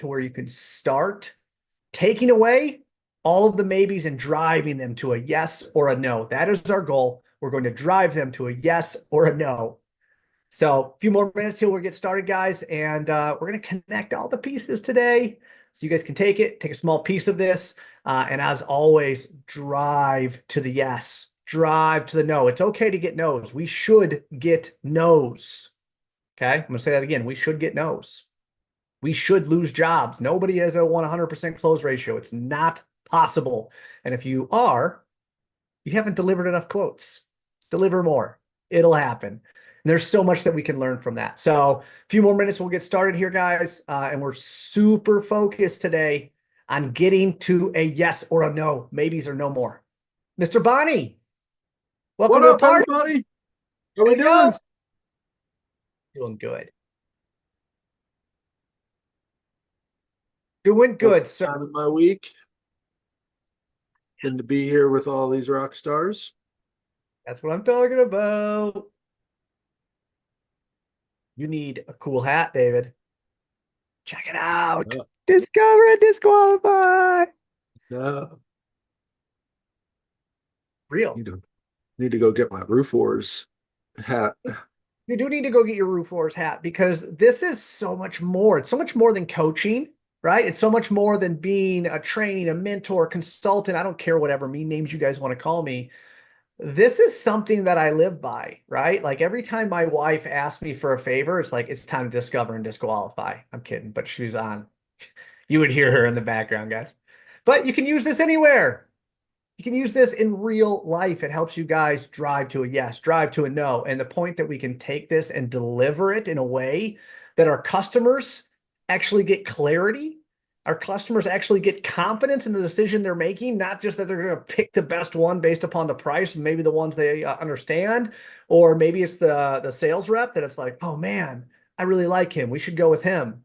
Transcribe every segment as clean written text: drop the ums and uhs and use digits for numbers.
to where you can start taking away all of the maybes and driving them to a yes or a no. That is our goal. We're going to drive them to a yes or a no. So a few more minutes here, we'll get started, guys, and we're going to connect all the pieces today so you guys can take a small piece of this, and as always, drive to the yes, drive to the no. It's okay to get no's. We should get no's. Okay, I'm going to say that again. We should get no's. We should lose jobs. Nobody has a 100% close ratio. It's not possible. And if you are, you haven't delivered enough quotes. Deliver more. It'll happen. And there's so much that we can learn from that. So a few more minutes, we'll get started here, guys. And we're super focused today on getting to a yes or a no. Maybes or no more. Mr. Bonnie, welcome What to the up, party. everybody? How we There you go. doing? Doing good. Doing Having good, sir. time in my week and to be here with all these rock stars. That's what I'm talking about. You need a cool hat, David. Check it out. No, Discover and disqualify. no, Real. need to go get my Roof Wars hat. You do need to go get your Roof Wars hat because this is so much more. It's so much more than coaching, right? It's so much more than being a training, a mentor, consultant. I don't care whatever mean names you guys want to call me. This is something that I live by, right? Like every time my wife asks me for a favor, it's like, it's time to discover and disqualify. I'm kidding, but she's on. You would hear her in the background, guys. But you can use this anywhere. You can use this in real life. It helps you guys drive to a yes, drive to a no. And the point that we can take this and deliver it in a way that our customers actually get clarity, our customers actually get confidence in the decision they're making, not just that they're going to pick the best one based upon the price and maybe the ones they understand, or maybe it's the sales rep that it's like, oh man, I really like him. We should go with him.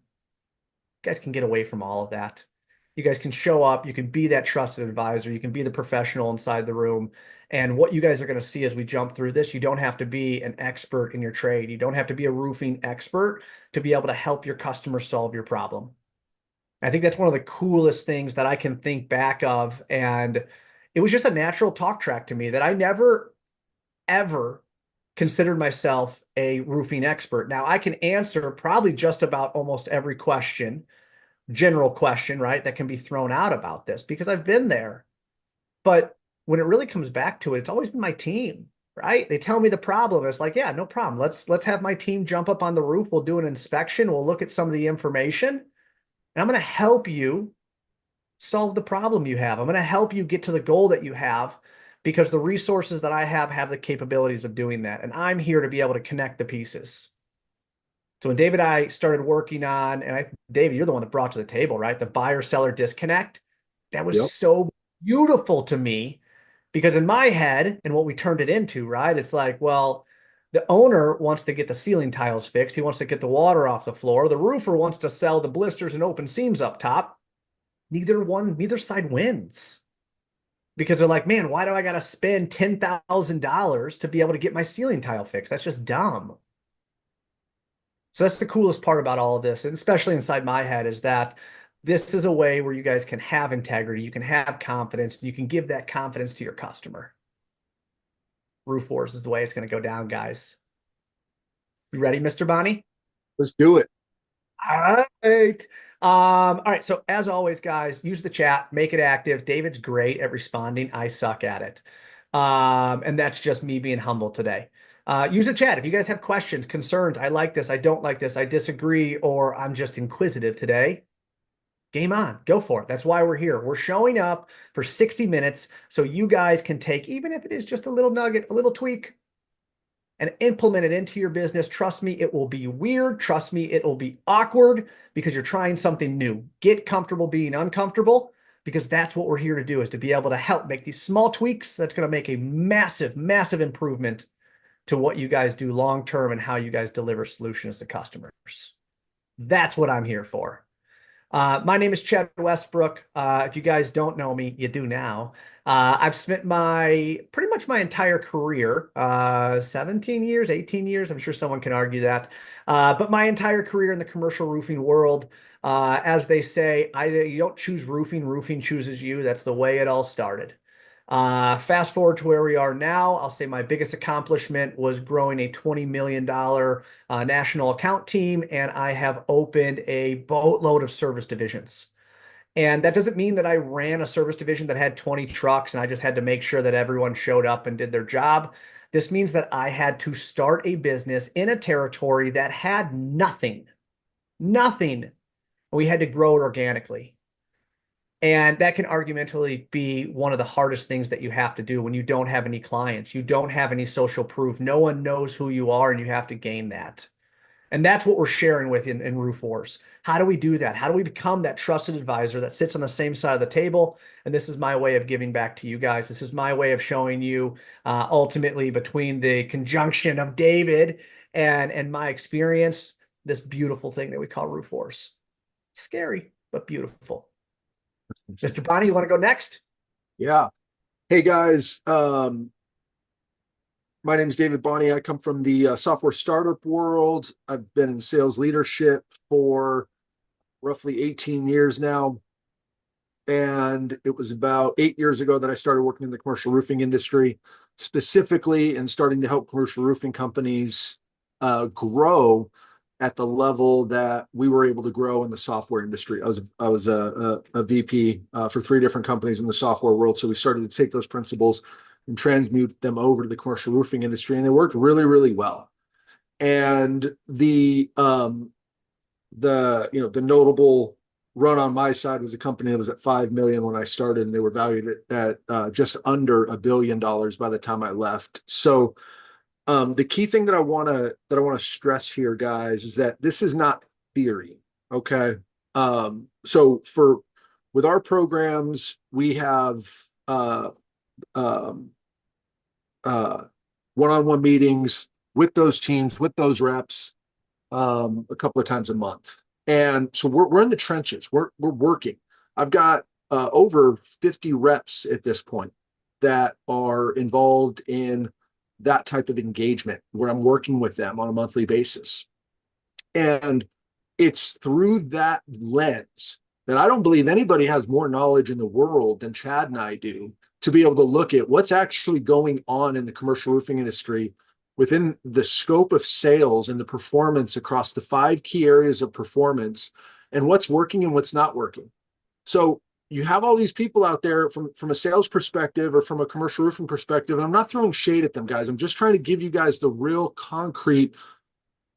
You guys can get away from all of that. You guys can show up. You can be that trusted advisor. You can be the professional inside the room. And what you guys are going to see as we jump through this, you don't have to be an expert in your trade. You don't have to be a roofing expert to be able to help your customer solve your problem. I think that's one of the coolest things that I can think back of. And it was just a natural talk track to me that I never, ever considered myself a roofing expert. Now I can answer probably just about almost every general question, right, that can be thrown out about this because I've been there. But when it really comes back to it, it's always been my team, right? They tell me the problem. It's like, yeah, no problem. Let's have my team jump up on the roof. We'll do an inspection. We'll look at some of the information, and I'm going to help you solve the problem you have. I'm going to help you get to the goal that you have because the resources that I have the capabilities of doing that. And I'm here to be able to connect the pieces. So when David and I started working on, David, you're the one that brought to the table, right? The buyer-seller disconnect. That was Yep. so beautiful to me because in my head and what we turned it into, right? It's like, well, the owner wants to get the ceiling tiles fixed. He wants to get the water off the floor. The roofer wants to sell the blisters and open seams up top. Neither side wins because they're like, man, why do I got to spend $10,000 to be able to get my ceiling tile fixed? That's just dumb. So that's the coolest part about all of this, and especially inside my head, is that this is a way where you guys can have integrity, you can have confidence, you can give that confidence to your customer. Roof Wars is the way it's going to go down, guys. You ready, Mr. Bonnie? Let's do it. All right. All right. So as always, guys, use the chat, make it active. David's great at responding. I suck at it. And that's just me being humble today. Use the chat. If you guys have questions, concerns, I like this, I don't like this, I disagree, or I'm just inquisitive today, game on, go for it. That's why we're here. We're showing up for 60 minutes so you guys can take, even if it is just a little nugget, a little tweak, and implement it into your business. Trust me, it will be weird. Trust me, it will be awkward because you're trying something new. Get comfortable being uncomfortable because that's what we're here to do, is to be able to help make these small tweaks that's going to make a massive, massive improvement to what you guys do long-term and how you guys deliver solutions to customers. That's what I'm here for. My name is Chad Westbrook. If you guys don't know me, you do now. I've spent pretty much my entire career, 17 years, 18 years. I'm sure someone can argue that. But my entire career in the commercial roofing world, As they say, you don't choose roofing, roofing chooses you. That's the way it all started. Fast forward to where we are now, I'll say my biggest accomplishment was growing a $20 million national account team, and I have opened a boatload of service divisions. And that doesn't mean that I ran a service division that had 20 trucks and I just had to make sure that everyone showed up and did their job. This means that I had to start a business in a territory that had nothing, nothing. We had to grow it organically. And that can argumentally be one of the hardest things that you have to do when you don't have any clients, you don't have any social proof. No one knows who you are, and you have to gain that. And that's what we're sharing with in Roof Wars. How do we do that? How do we become that trusted advisor that sits on the same side of the table? And this is my way of giving back to you guys. This is my way of showing you ultimately between the conjunction of David and my experience, this beautiful thing that we call Roof Wars. Scary, but beautiful. Mr. Bonnie, you want to go next? Yeah. Hey guys, my name is David Bonney. I come from the software startup world. I've been in sales leadership for roughly 18 years now. And it was about 8 years ago that I started working in the commercial roofing industry, specifically and starting to help commercial roofing companies grow at the level that we were able to grow in the software industry. I was a VP for 3 different companies in the software world. So we started to take those principles and transmute them over to the commercial roofing industry, and they worked really, really well. And the notable run on my side was a company that was at 5 million when I started, and they were valued at just under $1 billion by the time I left. So the key thing that I want to stress here, guys, is that this is not theory. Okay. So with our programs, we have one-on-one meetings with those teams, with those reps, a couple of times a month. And so we're in the trenches. We're working. I've got over 50 reps at this point that are involved in that type of engagement where I'm working with them on a monthly basis. And it's through that lens that I don't believe anybody has more knowledge in the world than Chad and I do to be able to look at what's actually going on in the commercial roofing industry within the scope of sales and the performance across the 5 key areas of performance and what's working and what's not working. So you have all these people out there from a sales perspective or from a commercial roofing perspective. And I'm not throwing shade at them, guys. I'm just trying to give you guys the real concrete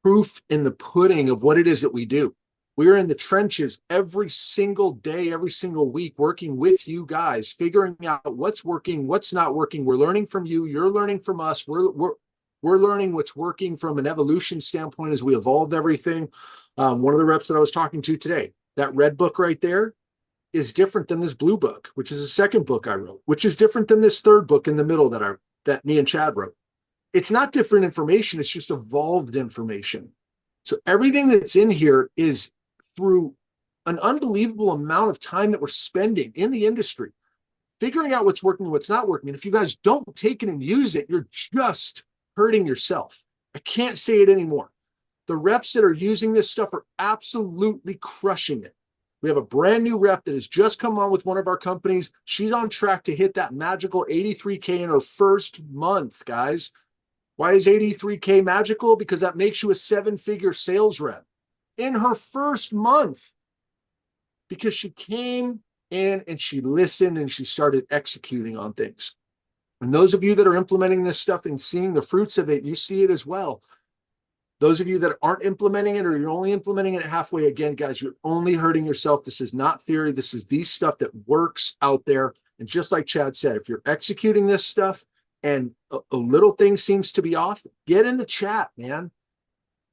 proof in the pudding of what it is that we do. We are in the trenches every single day, every single week, working with you guys, figuring out what's working, what's not working. We're learning from you. You're learning from us. We're learning what's working from an evolution standpoint as we evolved everything. One of the reps that I was talking to today, that red book right there is different than this blue book, which is the second book I wrote, which is different than this third book in the middle that me and Chad wrote. It's not different information. It's just evolved information. So everything that's in here is through an unbelievable amount of time that we're spending in the industry, figuring out what's working and what's not working. And if you guys don't take it and use it, you're just hurting yourself. I can't say it anymore. The reps that are using this stuff are absolutely crushing it. We have a brand new rep that has just come on with one of our companies. She's on track to hit that magical 83K in her first month, guys. Why is 83K magical? Because that makes you a 7-figure sales rep in her first month, because she came in and she listened and she started executing on things. And those of you that are implementing this stuff and seeing the fruits of it, you see it as well. Those of you that aren't implementing it, or you're only implementing it halfway, again, guys, you're only hurting yourself. This is not theory. This is the stuff that works out there. And just like Chad said, if you're executing this stuff and a little thing seems to be off, get in the chat, man.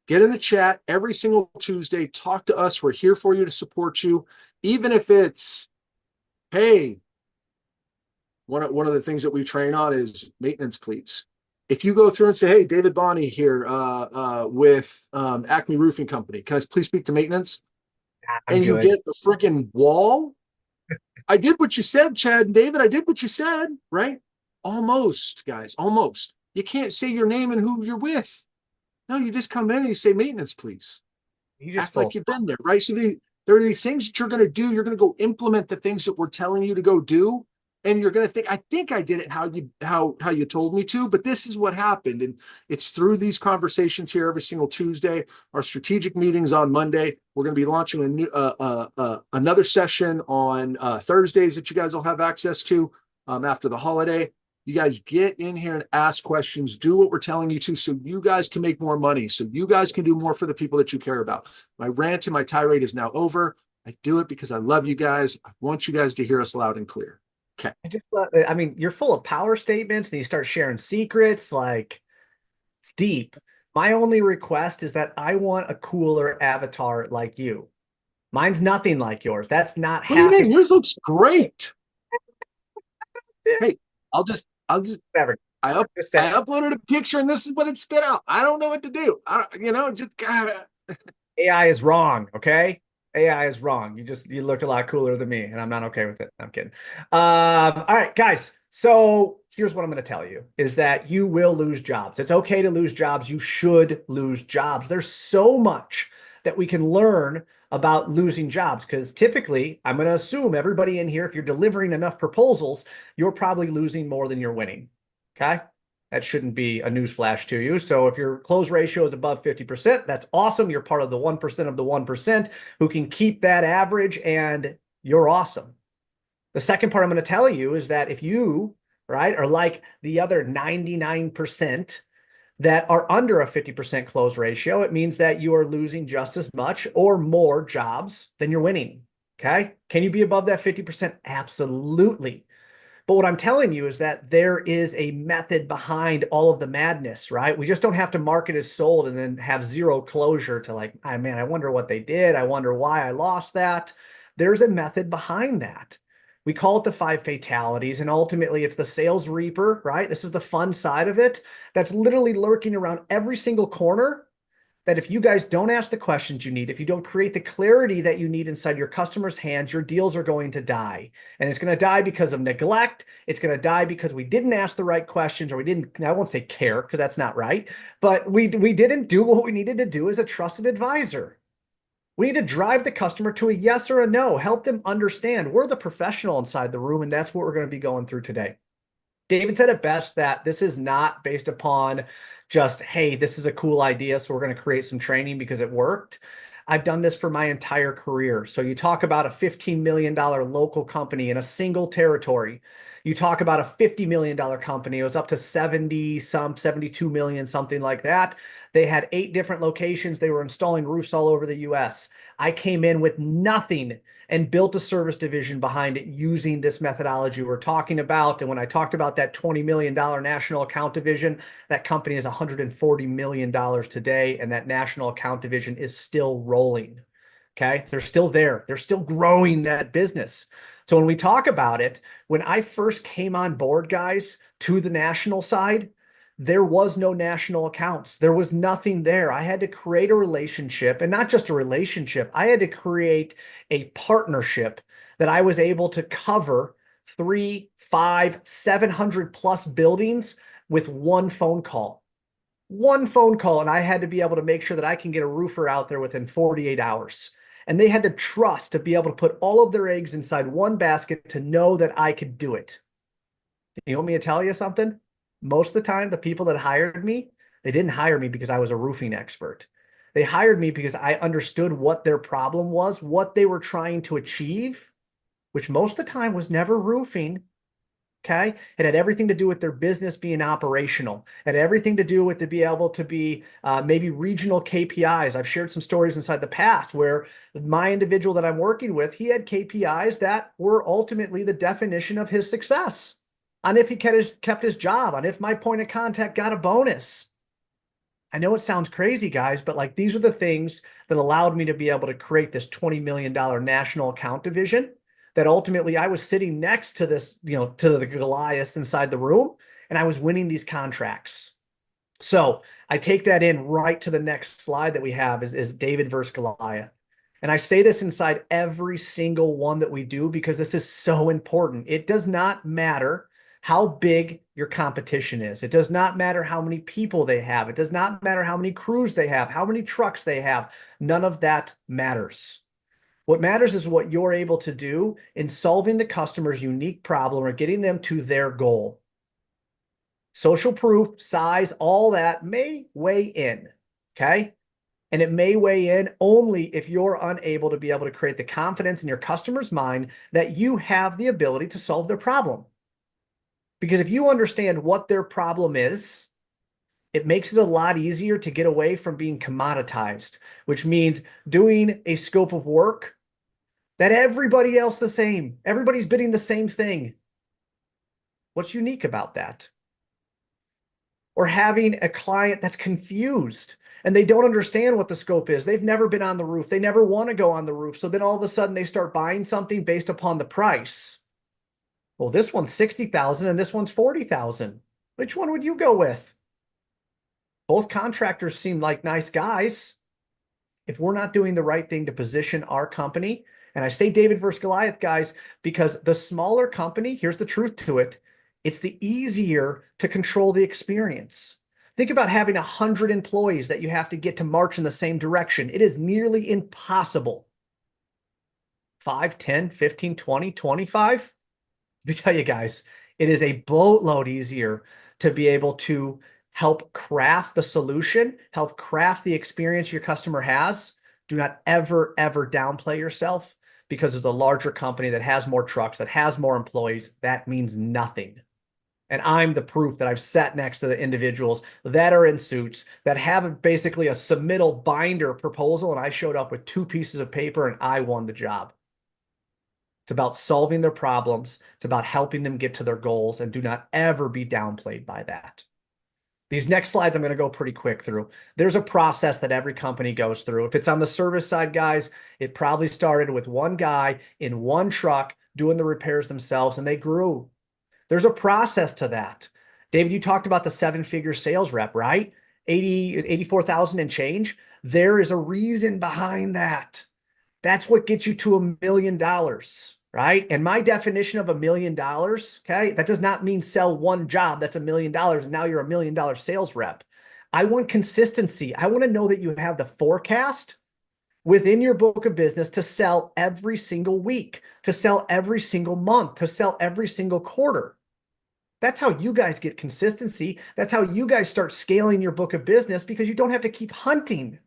Get in the chat every single Tuesday. Talk to us. We're here for you to support you. Even if it's, hey, one of the things that we train on is maintenance, please. If you go through and say, hey, David Bonney here with Acme Roofing Company, can I please speak to maintenance? I'm And you good. get the freaking wall. I did what you said, Chad and David. I did what you said, right? Almost, guys, almost. You can't say your name and who you're with. No, you just come in and you say maintenance, please. You just Act like told. you've been there, right? So There are these things that you're going to do. You're going to go implement the things that we're telling you to go do. And you're going to think I did it how you told me to, but this is what happened. And it's through these conversations here every single Tuesday. Our strategic meetings on Monday. We're going to be launching a new another session on Thursdays that you guys will have access to after the holiday. You guys get in here and ask questions, do what we're telling you to, so you guys can make more money, so you guys can do more for the people that you care about. My rant and my tirade is now over. I do it because I love you guys. I want you guys to hear us loud and clear. Okay. I mean, you're full of power statements and you start sharing secrets. Like, it's deep. My only request is that I want a cooler avatar like you. Mine's nothing like yours. That's not What do you happening. mean? Yours looks great. Hey, I'll just Whatever. Just I say uploaded a picture and this is what it spit out. I don't know what to do. Just AI is wrong. Okay. AI is wrong. You look a lot cooler than me, and I'm not okay with it. I'm kidding. All right, guys. So here's what I'm going to tell you is that you will lose jobs. It's okay to lose jobs. You should lose jobs. There's so much that we can learn about losing jobs because typically, I'm going to assume everybody in here, if you're delivering enough proposals, you're probably losing more than you're winning. Okay. That shouldn't be a newsflash to you. So if your close ratio is above 50%, that's awesome. You're part of the 1% of the 1% who can keep that average, and you're awesome. The second part I'm going to tell you is that if you, right, are like the other 99% that are under a 50% close ratio, it means that you are losing just as much or more jobs than you're winning. Okay. Can you be above that 50%? Absolutely. But what I'm telling you is that there is a method behind all of the madness, right? We just don't have to market as sold and then have zero closure to like, oh, man, I wonder what they did. I wonder why I lost that. There's a method behind that. We call it the five fatalities, and ultimately it's the sales reaper, right? This is the fun side of it that's literally lurking around every single corner that if you guys don't ask the questions you need, if you don't create the clarity that you need inside your customers' hands, your deals are going to die. And it's going to die because of neglect. It's going to die because we didn't ask the right questions, or we didn't, I won't say care because that's not right, but we didn't do what we needed to do as a trusted advisor. We need to drive the customer to a yes or a no, help them understand we're the professional inside the room, and that's what we're going to be going through today. David said it best that this is not based upon just, hey, this is a cool idea, so we're going to create some training because it worked. I've done this for my entire career. So you talk about a $15 million local company in a single territory. You talk about a $50 million company. It was up to 70, some 72 million, something like that. They had 8 different locations. They were installing roofs all over the US. I came in with nothing and built a service division behind it using this methodology we're talking about. And when I talked about that $20 million national account division, that company is $140 million today, and that national account division is still rolling. Okay. They're still there. They're still growing that business. So when we talk about it, when I first came on board, guys, to the national side, there was no national accounts. There was nothing there. I had to create a relationship, and not just a relationship. I had to create a partnership that I was able to cover 3, 5, 700 plus buildings with one phone call. One phone call, and I had to be able to make sure that I can get a roofer out there within 48 hours. And they had to trust to be able to put all of their eggs inside one basket to know that I could do it. You want me to tell you something? Most of the time, the people that hired me, they didn't hire me because I was a roofing expert. They hired me because I understood what their problem was, what they were trying to achieve, which most of the time was never roofing. Okay. It had everything to do with their business being operational. It had everything to do with to be able to be maybe regional KPIs. I've shared some stories inside the past where my individual that I'm working with, he had KPIs that were ultimately the definition of his success on if he kept his job, on if my point of contact got a bonus. I know it sounds crazy, guys, but like these are the things that allowed me to be able to create this $20 million national account division that ultimately I was sitting next to this, to the Goliath inside the room, and I was winning these contracts. So I take that in right to the next slide that we have is David versus Goliath. And I say this inside every single one that we do because this is so important. It does not matter how big your competition is. It does not matter how many people they have. It does not matter how many crews they have, how many trucks they have. None of that matters. What matters is what you're able to do in solving the customer's unique problem or getting them to their goal. Social proof, size, all that may weigh in. Okay. And it may weigh in only if you're unable to be able to create the confidence in your customer's mind that you have the ability to solve their problem. Because if you understand what their problem is, it makes it a lot easier to get away from being commoditized, which means doing a scope of work that everybody else the same. Everybody's bidding the same thing. What's unique about that? Or having a client that's confused and they don't understand what the scope is. They've never been on the roof. They never want to go on the roof. So then all of a sudden they start buying something based upon the price. Well, this one's 60,000 and this one's 40,000. Which one would you go with? Both contractors seem like nice guys. If we're not doing the right thing to position our company, and I say David versus Goliath, guys, because the smaller company, here's the truth to it, it's the easier to control the experience. Think about having 100 employees that you have to get to march in the same direction. It is nearly impossible. 5, 10, 15, 20, 25. Let me tell you guys, it is a boatload easier to be able to help craft the solution, help craft the experience your customer has. Do not ever, ever downplay yourself because as a larger company that has more trucks, that has more employees, that means nothing. And I'm the proof that I've sat next to the individuals that are in suits that have basically a submittal binder proposal. And I showed up with 2 pieces of paper and I won the job. It's about solving their problems. It's about helping them get to their goals, and do not ever be downplayed by that. These next slides I'm going to go pretty quick through. There's a process that every company goes through. If it's on the service side, guys, it probably started with one guy in one truck doing the repairs themselves, and they grew. There's a process to that. David, you talked about the 7-figure sales rep, right? 84,000 and change. There is a reason behind that. That's what gets you to $1 million, right? And my definition of $1 million, okay, that does not mean sell one job. That's $1 million. And now you're $1 million sales rep. I want consistency. I want to know that you have the forecast within your book of business to sell every single week, to sell every single month, to sell every single quarter. That's how you guys get consistency. That's how you guys start scaling your book of business, because you don't have to keep hunting.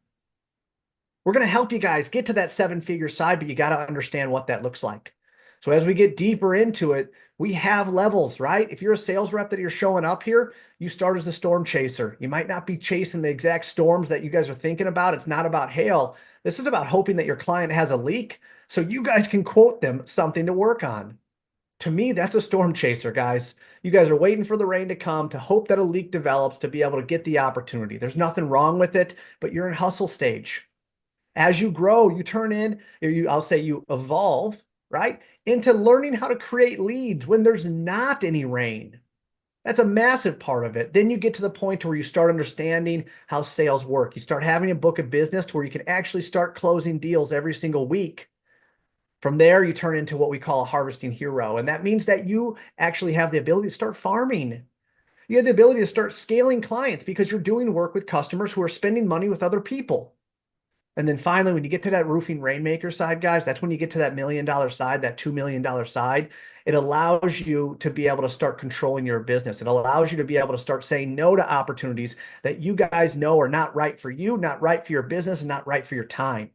We're going to help you guys get to that 7-figure side, but you got to understand what that looks like. So as we get deeper into it, we have levels, right? If you're a sales rep that you're showing up here, you start as a storm chaser. You might not be chasing the exact storms that you guys are thinking about. It's not about hail. This is about hoping that your client has a leak so you guys can quote them something to work on. To me, that's a storm chaser, guys. You guys are waiting for the rain to come to hope that a leak develops to be able to get the opportunity. There's nothing wrong with it, but you're in hustle stage. As you grow, you turn in, I'll say you evolve, right, into learning how to create leads when there's not any rain. That's a massive part of it. Then you get to the point where you start understanding how sales work. You start having a book of business to where you can actually start closing deals every single week. From there, you turn into what we call a harvesting hero. And that means that you actually have the ability to start farming. You have the ability to start scaling clients because you're doing work with customers who are spending money with other people. And then finally, when you get to that roofing rainmaker side, guys, that's when you get to that $1 million side, that $2 million side. It allows you to be able to start controlling your business. It allows you to be able to start saying no to opportunities that you guys know are not right for you, not right for your business, and not right for your time.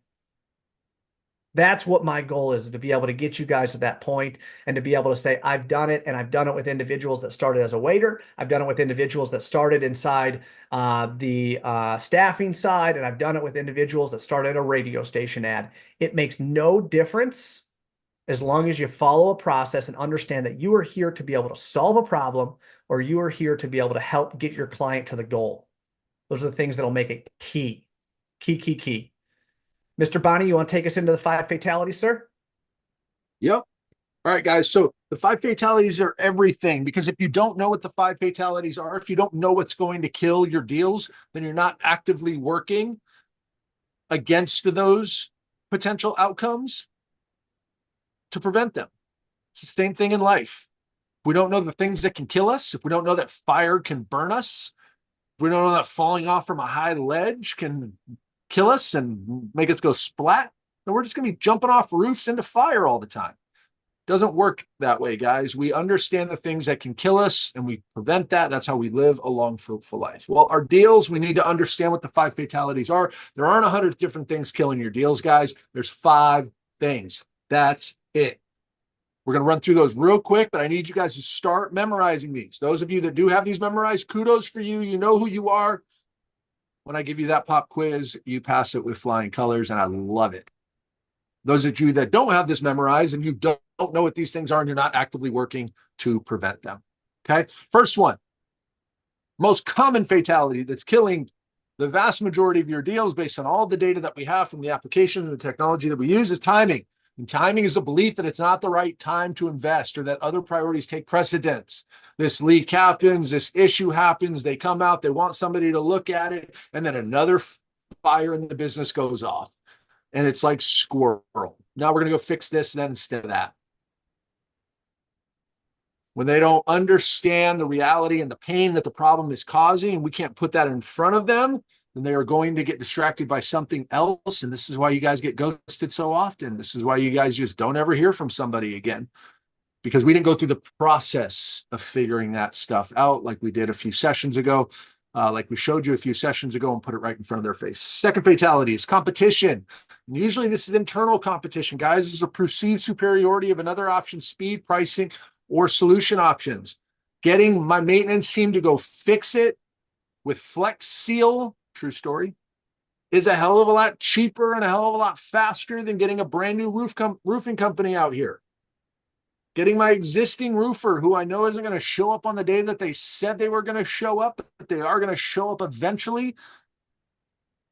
That's what my goal is to be able to get you guys to that point and to be able to say, I've done it, and I've done it with individuals that started as a waiter. I've done it with individuals that started inside the staffing side, and I've done it with individuals that started a radio station ad. It makes no difference as long as you follow a process and understand that you are here to be able to solve a problem, or you are here to be able to help get your client to the goal. Those are the things that'll make it key, key, key, key. Mr. Bonnie, you want to take us into the 5 fatalities, sir? Yep. All right, guys. So the 5 fatalities are everything, because if you don't know what the 5 fatalities are, if you don't know what's going to kill your deals, then you're not actively working against those potential outcomes to prevent them. It's the same thing in life. If we don't know the things that can kill us, if we don't know that fire can burn us, if we don't know that falling off from a high ledge can kill us and make us go splat, and we're just going to be jumping off roofs into fire all the time. Doesn't work that way, guys. We understand the things that can kill us and we prevent that. That's how we live a long, fruitful life. Well, our deals, we need to understand what the 5 fatalities are. There aren't 100 different things killing your deals, guys. There's 5 things. That's it. We're going to run through those real quick, but I need you guys to start memorizing these. Those of you that do have these memorized, kudos for you. You know who you are. When I give you that pop quiz, you pass it with flying colors, and I love it. Those of you that don't have this memorized and you don't know what these things are and you're not actively working to prevent them. Okay. First one, most common fatality that's killing the vast majority of your deals based on all the data that we have from the application and the technology that we use is timing. And timing is a belief that it's not the right time to invest or that other priorities take precedence. This leak happens, this issue happens, they come out, they want somebody to look at it, and then another fire in the business goes off. And it's like squirrel. Now we're going to go fix this then instead of that. When they don't understand the reality and the pain that the problem is causing, and we can't put that in front of them, then they are going to get distracted by something else. And this is why you guys get ghosted so often. This is why you guys just don't ever hear from somebody again, because we didn't go through the process of figuring that stuff out like we did a few sessions ago. Like we showed you a few sessions ago and put it right in front of their face. Second fatality is competition. And usually this is internal competition, guys. This is a perceived superiority of another option, speed, pricing, or solution options. Getting my maintenance team to go fix it with Flex Seal, true story, is a hell of a lot cheaper and a hell of a lot faster than getting a brand new roofing company out here. Getting my existing roofer, who I know isn't going to show up on the day that they said they were going to show up, but they are going to show up eventually.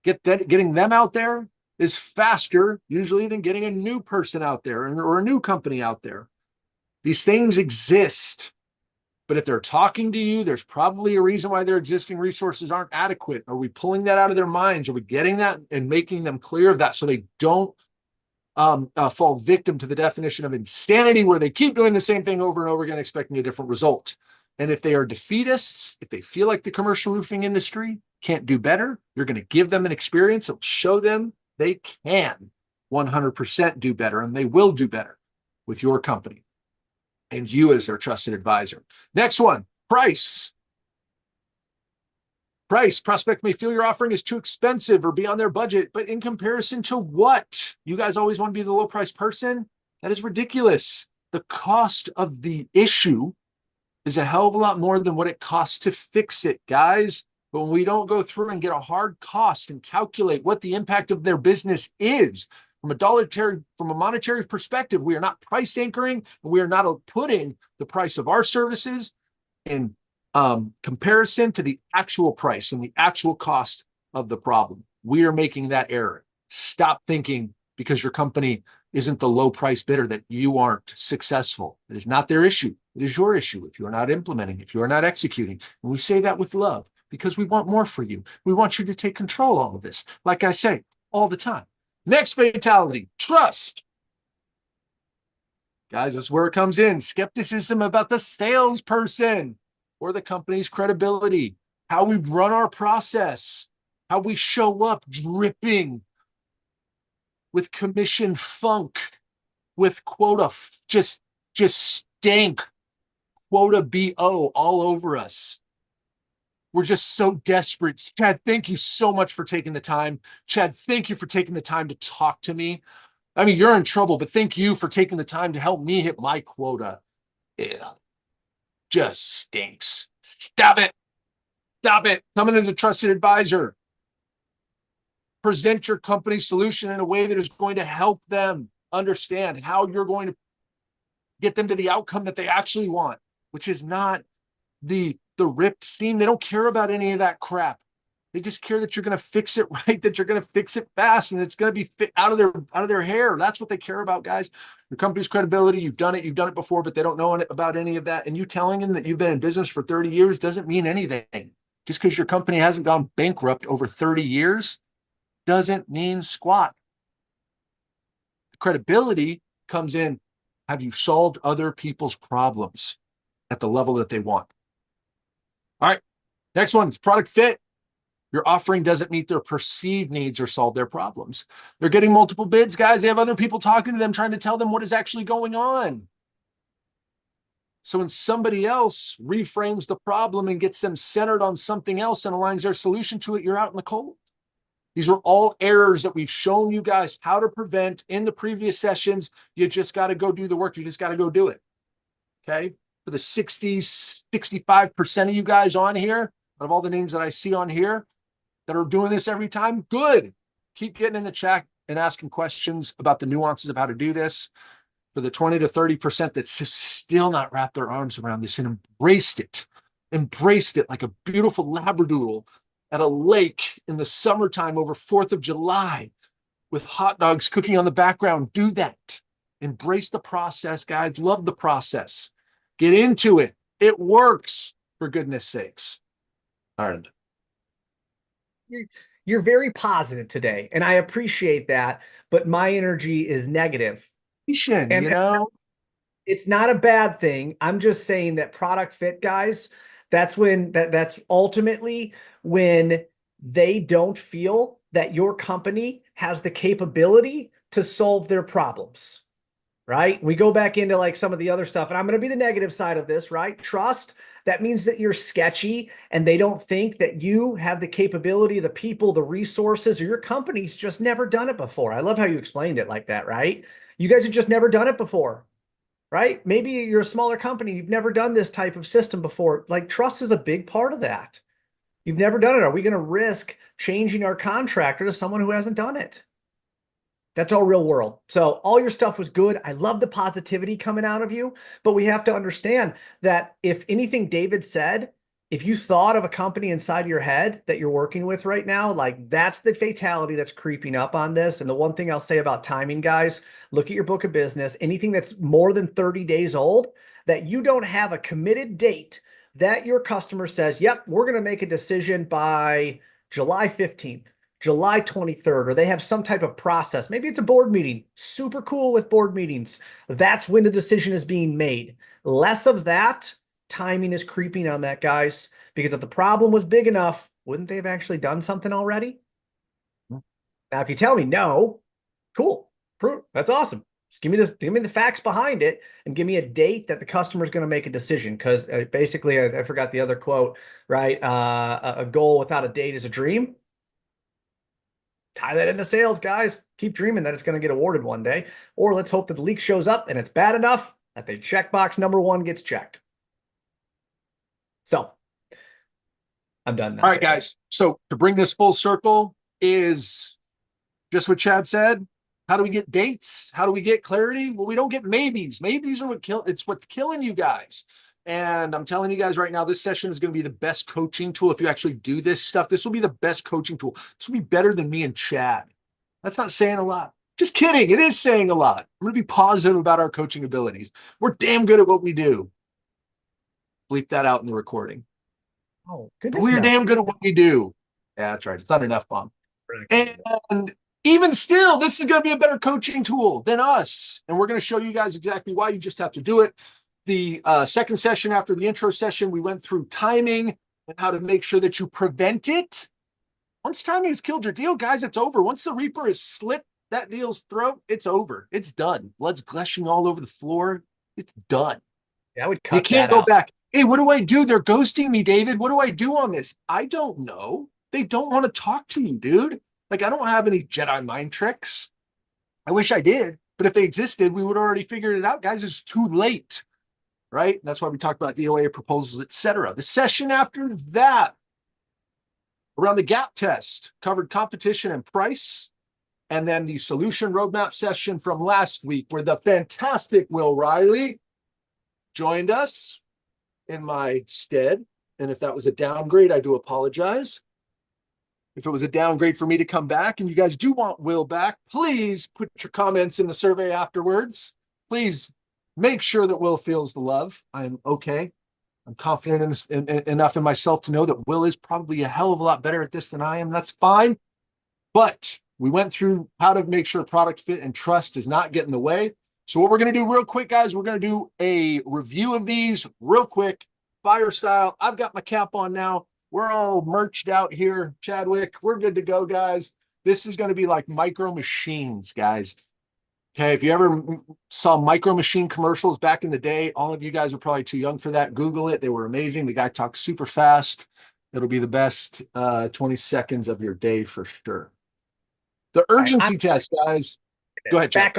Getting them out there is faster usually than getting a new person out there or a new company out there. These things exist, but if they're talking to you, there's probably a reason why their existing resources aren't adequate. Are we pulling that out of their minds? Are we getting that and making them clear of that so they don't fall victim to the definition of insanity, where they keep doing the same thing over and over again, expecting a different result? And if they are defeatists, if they feel like the commercial roofing industry can't do better, you're going to give them an experience that will show them they can 100% do better, and they will do better with your company and you as their trusted advisor. Next one, price. Price. Prospect may feel your offering is too expensive or beyond their budget, but in comparison to what? You guys always want to be the low price person? That is ridiculous. The cost of the issue is a hell of a lot more than what it costs to fix it, guys. But when we don't go through and get a hard cost and calculate what the impact of their business is from a monetary perspective, we are not price anchoring, and we are not putting the price of our services in comparison to the actual price and the actual cost of the problem. We are making that error. Stop thinking because your company isn't the low price bidder that you aren't successful. It is not their issue. It is your issue if you're not implementing, if you're not executing. And we say that with love because we want more for you. We want you to take control of all of this. Like I say all the time. Next fatality, trust. Guys, this is where it comes in. Skepticism about the salesperson or the company's credibility, how we run our process, how we show up dripping with commission funk, with quota, just stank quota BO all over us. We're just so desperate. Chad, thank you so much for taking the time. Chad, thank you for taking the time to talk to me. I mean, you're in trouble, but thank you for taking the time to help me hit my quota. Yeah. Just stinks. Stop it. Stop it. Come in as a trusted advisor. Present your company solution in a way that is going to help them understand how you're going to get them to the outcome that they actually want, which is not the ripped seam. They don't care about any of that crap. They just care that you're going to fix it right, that you're going to fix it fast, and it's going to be fit out of their hair. That's what they care about, guys. Your company's credibility, you've done it before, but they don't know about any of that. And you telling them that you've been in business for 30 years doesn't mean anything. Just because your company hasn't gone bankrupt over 30 years doesn't mean squat. The credibility comes in, have you solved other people's problems at the level that they want? All right, next one is product fit. Your offering doesn't meet their perceived needs or solve their problems. They're getting multiple bids, guys. They have other people talking to them, trying to tell them what is actually going on. So when somebody else reframes the problem and gets them centered on something else and aligns their solution to it, you're out in the cold. These are all errors that we've shown you guys how to prevent in the previous sessions. You just got to go do the work. You just got to go do it. Okay. For the 60, 65% of you guys on here, out of all the names that I see on here that are doing this every time, good. Keep getting in the chat and asking questions about the nuances of how to do this. For the 20 to 30% that's still not wrapped their arms around this and embraced it like a beautiful Labradoodle at a lake in the summertime over 4th of July with hot dogs cooking on the background. Do that. Embrace the process, guys. Love the process. Get into it. It works, for goodness sakes. All right. You're very positive today, and I appreciate that, but my energy is negative. You And know, it's not a bad thing. I'm just saying that product fit, guys, that's ultimately when they don't feel that your company has the capability to solve their problems, right? We go back into like some of the other stuff, and I'm going to be the negative side of this, right? Trust. That means that you're sketchy and they don't think that you have the capability, the people, the resources, or your company's just never done it before. I love how you explained it like that, right? You guys have just never done it before, right? Maybe you're a smaller company. You've never done this type of system before. Like trust is a big part of that. You've never done it. Are we going to risk changing our contractor to someone who hasn't done it? That's all real world. So all your stuff was good. I love the positivity coming out of you, but we have to understand that if anything David said, if you thought of a company inside your head that you're working with right now, like that's the fatality that's creeping up on this. And the one thing I'll say about timing, guys, look at your book of business. Anything that's more than 30 days old, that you don't have a committed date that your customer says, yep, we're going to make a decision by July 15th. July 23rd, or they have some type of process. Maybe it's a board meeting. Super cool with board meetings. That's when the decision is being made. Less of that. Timing is creeping on that, guys, because if the problem was big enough, wouldn't they have actually done something already? Now, if you tell me no, cool. Proof. That's awesome. Just give me the facts behind it and give me a date that the customer is going to make a decision. Because basically, I forgot the other quote, right? A goal without a date is a dream. Tie that into sales, guys. Keep dreaming that it's going to get awarded one day. Or let's hope that the leak shows up and it's bad enough that the checkbox number one gets checked. So I'm done now. all right, guys. So to bring this full circle is just what Chad said. How do we get dates? How do we get clarity? Well, we don't get maybes. Maybes are it's what's killing you guys. And I'm telling you guys right now, this session is going to be the best coaching tool. If you actually do this stuff, this will be the best coaching tool. This will be better than me and Chad. That's not saying a lot. Just kidding. It is saying a lot. I'm going to be positive about our coaching abilities. We're damn good at what we do. Bleep that out in the recording. Oh, But goodness. we're No. damn good at what we do. Yeah, that's right. It's not enough, bomb. And even still, this is going to be a better coaching tool than us. And we're going to show you guys exactly why. You just have to do it. The second session after the intro session, we went through timing and how to make sure that you prevent it. Once timing has killed your deal, guys, it's over. Once the Reaper has slit that deal's throat, it's over. It's done. Blood's gushing all over the floor. It's done. Yeah, I would You cut can't that go out. back. Hey, what do I do? They're ghosting me, David. What do I do on this? I don't know. They don't want to talk to you, dude. Like, I don't have any Jedi mind tricks. I wish I did, but if they existed, we would have already figured it out, guys. It's too late, right? That's why we talked about EOA proposals, etc. The session after that, around the gap test, covered competition and price. And then the solution roadmap session from last week, where the fantastic Will Riley joined us in my stead. And if that was a downgrade, I do apologize. If it was a downgrade for me to come back and you guys do want Will back, please put your comments in the survey afterwards. Please make sure that Will feels the love. I'm okay. I'm confident enough in myself to know that Will is probably a hell of a lot better at this than I am. That's fine. But we went through how to make sure product fit and trust does not get in the way. So what we're going to do real quick, guys, we're going to do a review of these real quick, fire style. I've got my cap on now. We're all merched out here, Chadwick. We're good to go, guys. This is going to be like Micro Machines, guys. Okay, if you ever saw Micro Machine commercials back in the day, all of you guys are probably too young for that. Google it. They were amazing. The guy talks super fast. It'll be the best 20 seconds of your day for sure. The All right, I'm urgency test, guys. Go this. ahead, Chad.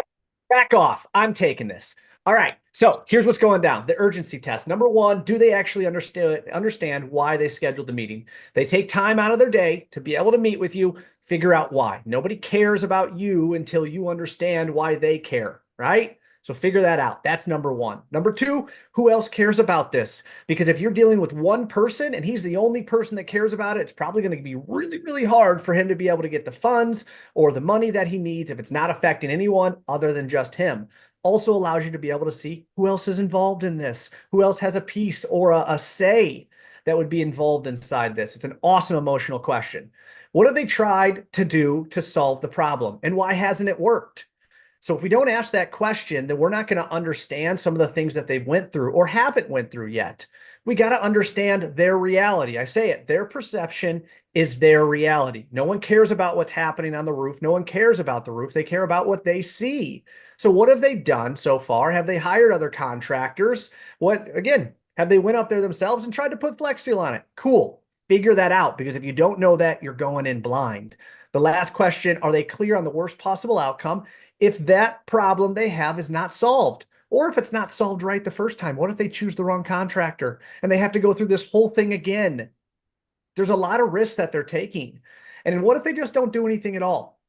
Back off. I'm taking this. All right. So here's what's going down. The urgency test. Number one, do they actually understand why they scheduled the meeting? They take time out of their day to be able to meet with you, figure out why. Nobody cares about you until you understand why they care, right? So figure that out. That's number one. Number two, who else cares about this? Because if you're dealing with one person and he's the only person that cares about it, it's probably going to be really, really hard for him to be able to get the funds or the money that he needs if it's not affecting anyone other than just him. Also allows you to be able to see who else is involved in this, who else has a piece or a say that would be involved inside this. It's an awesome emotional question. What have they tried to do to solve the problem? And why hasn't it worked? So if we don't ask that question, then we're not going to understand some of the things that they've went through or haven't went through yet. We got to understand their reality. I say it, their perception is their reality. No one cares about what's happening on the roof. No one cares about the roof. They care about what they see. So what have they done so far? Have they hired other contractors? What, again, have they went up there themselves and tried to put Flex Seal on it? Cool. Figure that out, because if you don't know that, you're going in blind. The last question, are they clear on the worst possible outcome if that problem they have is not solved? Or if it's not solved right the first time, what if they choose the wrong contractor and they have to go through this whole thing again? There's a lot of risks that they're taking. And what if they just don't do anything at all?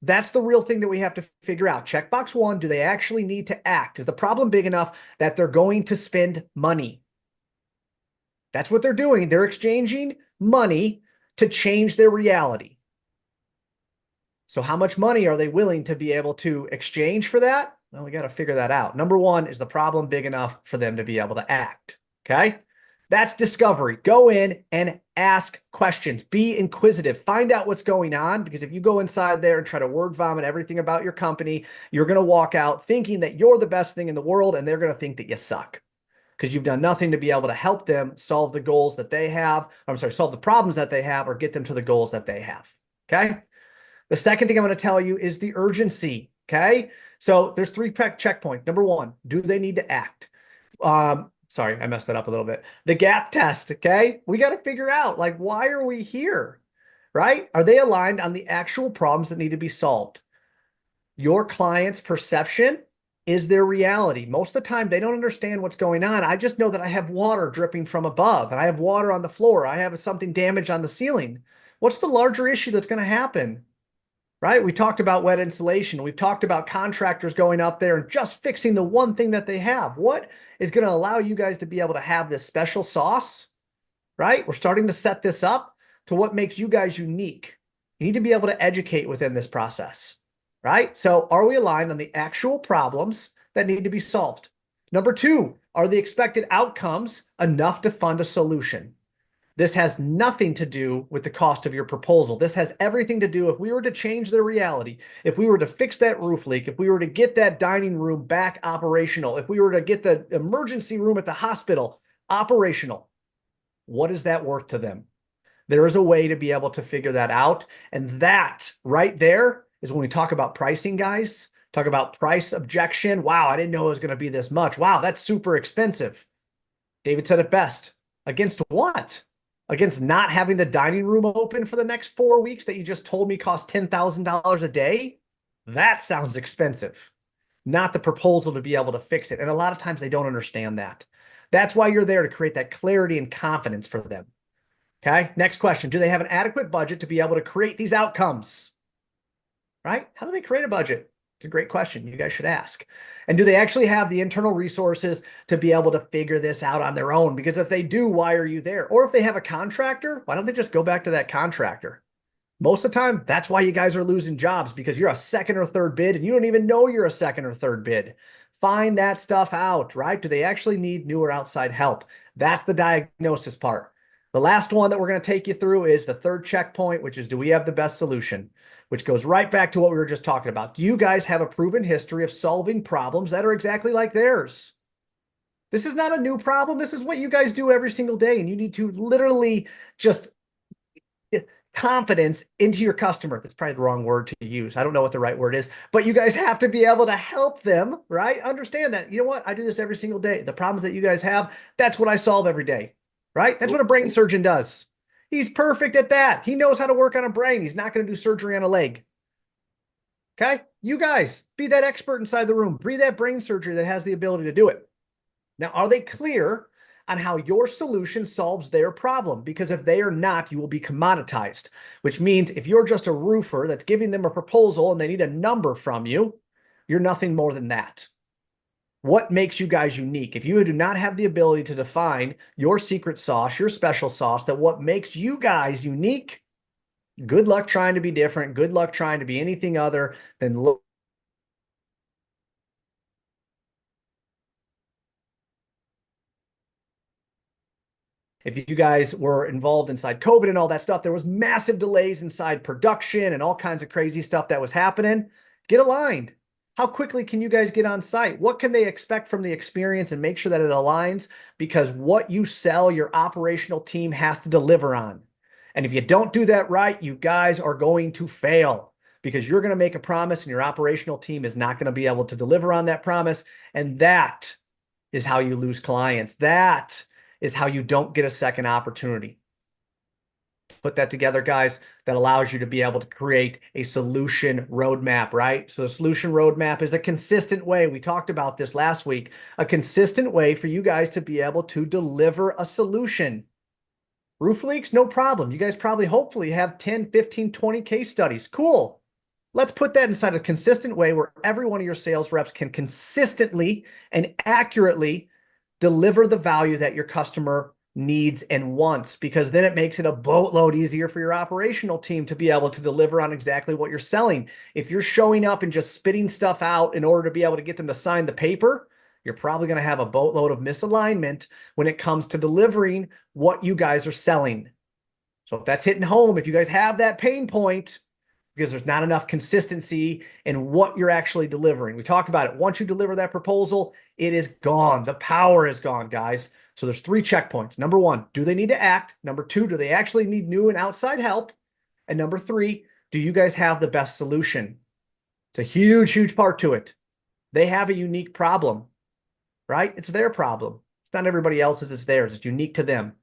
That's the real thing that we have to figure out. Checkbox one, do they actually need to act? Is the problem big enough that they're going to spend money? That's what they're doing. They're exchanging money to change their reality. So how much money are they willing to be able to exchange for that? Well, we got to figure that out. Number one, is the problem big enough for them to be able to act? Okay. That's discovery. Go in and ask questions. Be inquisitive. Find out what's going on, because if you go inside there and try to word vomit everything about your company, you're going to walk out thinking that you're the best thing in the world, and they're going to think that you suck because you've done nothing to be able to help them solve the goals that they have. I'm sorry, solve the problems that they have or get them to the goals that they have. Okay. The second thing I'm going to tell you is the urgency. Okay. So there's three checkpoints. Number one, do they need to act? Sorry, I messed that up a little bit. The gap test. Okay. We got to figure out, like, why are we here? Right? Are they aligned on the actual problems that need to be solved? Your client's perception is their reality. Most of the time, they don't understand what's going on. I just know that I have water dripping from above and I have water on the floor. I have something damaged on the ceiling. What's the larger issue that's going to happen? Right? We talked about wet insulation. We've talked about contractors going up there and just fixing the one thing that they have. What is going to allow you guys to be able to have this special sauce? Right? We're starting to set this up to what makes you guys unique. You need to be able to educate within this process. Right? So are we aligned on the actual problems that need to be solved? Number two, are the expected outcomes enough to fund a solution? This has nothing to do with the cost of your proposal. This has everything to do, if we were to change their reality, if we were to fix that roof leak, if we were to get that dining room back operational, if we were to get the emergency room at the hospital operational, what is that worth to them? There is a way to be able to figure that out. And that right there is when we talk about pricing, guys, talk about price objection. Wow, I didn't know it was going to be this much. Wow, that's super expensive. David said it best. Against what? Against not having the dining room open for the next 4 weeks that you just told me cost $10,000 a day? That sounds expensive. Not the proposal to be able to fix it. And a lot of times they don't understand that. That's why you're there, to create that clarity and confidence for them. Okay. Next question. Do they have an adequate budget to be able to create these outcomes? Right? How do they create a budget? It's a great question. You guys should ask. And do they actually have the internal resources to be able to figure this out on their own? Because if they do, why are you there? Or if they have a contractor, why don't they just go back to that contractor? Most of the time, that's why you guys are losing jobs, because you're a second or third bid and you don't even know you're a second or third bid. Find that stuff out, right? Do they actually need new or outside help? That's the diagnosis part. The last one that we're going to take you through is the third checkpoint, which is, do we have the best solution? Which goes right back to what we were just talking about. Do you guys have a proven history of solving problems that are exactly like theirs? This is not a new problem. This is what you guys do every single day. And you need to literally just confidence into your customer. That's probably the wrong word to use. I don't know what the right word is, but you guys have to be able to help them, right? Understand that, you know what? I do this every single day. The problems that you guys have, that's what I solve every day, right? That's what a brain surgeon does. He's perfect at that. He knows how to work on a brain. He's not going to do surgery on a leg. Okay? You guys be that expert inside the room. Be that brain surgery that has the ability to do it. Now, are they clear on how your solution solves their problem? Because if they are not, you will be commoditized, which means if you're just a roofer that's giving them a proposal and they need a number from you, you're nothing more than that. What makes you guys unique? If you do not have the ability to define your secret sauce, your special sauce, that what makes you guys unique, good luck trying to be different. Good luck trying to be anything other than if you guys were involved inside COVID and all that stuff, there was massive delays inside production and all kinds of crazy stuff that was happening. Get aligned. How quickly can you guys get on site? What can they expect from the experience and make sure that it aligns? Because what you sell, your operational team has to deliver on. And if you don't do that right, you guys are going to fail because you're going to make a promise and your operational team is not going to be able to deliver on that promise. And that is how you lose clients. That is how you don't get a second opportunity. Put that together, guys, that allows you to be able to create a solution roadmap, right? So a solution roadmap is a consistent way. We talked about this last week, a consistent way for you guys to be able to deliver a solution. Roof leaks, no problem. You guys probably hopefully have 10, 15, 20 case studies. Cool. Let's put that inside a consistent way where every one of your sales reps can consistently and accurately deliver the value that your customer needs and wants, because then it makes it a boatload easier for your operational team to be able to deliver on exactly what you're selling. If you're showing up and just spitting stuff out in order to be able to get them to sign the paper, you're probably going to have a boatload of misalignment when it comes to delivering what you guys are selling. So if that's hitting home, if you guys have that pain point, because there's not enough consistency in what you're actually delivering. We talk about it. Once you deliver that proposal, it is gone. The power is gone, guys. So there's 3 checkpoints. Number 1, do they need to act? Number 2, do they actually need new and outside help? And number 3, do you guys have the best solution? It's a huge, huge part to it. They have a unique problem, right? It's their problem. It's not everybody else's, it's theirs. It's unique to them.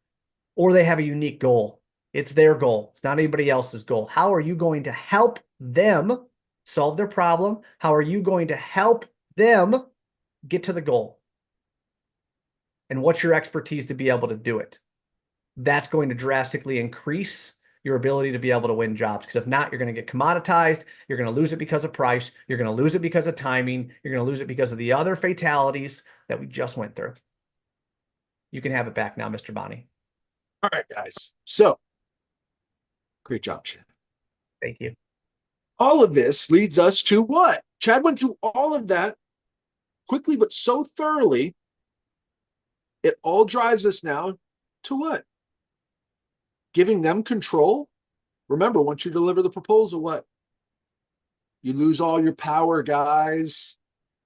Or they have a unique goal. It's their goal. It's not anybody else's goal. How are you going to help them solve their problem? How are you going to help them get to the goal? And what's your expertise to be able to do it? That's going to drastically increase your ability to be able to win jobs. Because if not, you're going to get commoditized. You're going to lose it because of price. You're going to lose it because of timing. You're going to lose it because of the other fatalities that we just went through. You can have it back now, Mr. Bonnie. All right, guys. So, great job, Chad. Thank you. All of this leads us to what? Chad went through all of that quickly, but so thoroughly. It all drives us now to what? Giving them control. Remember, once you deliver the proposal, what? You lose all your power, guys.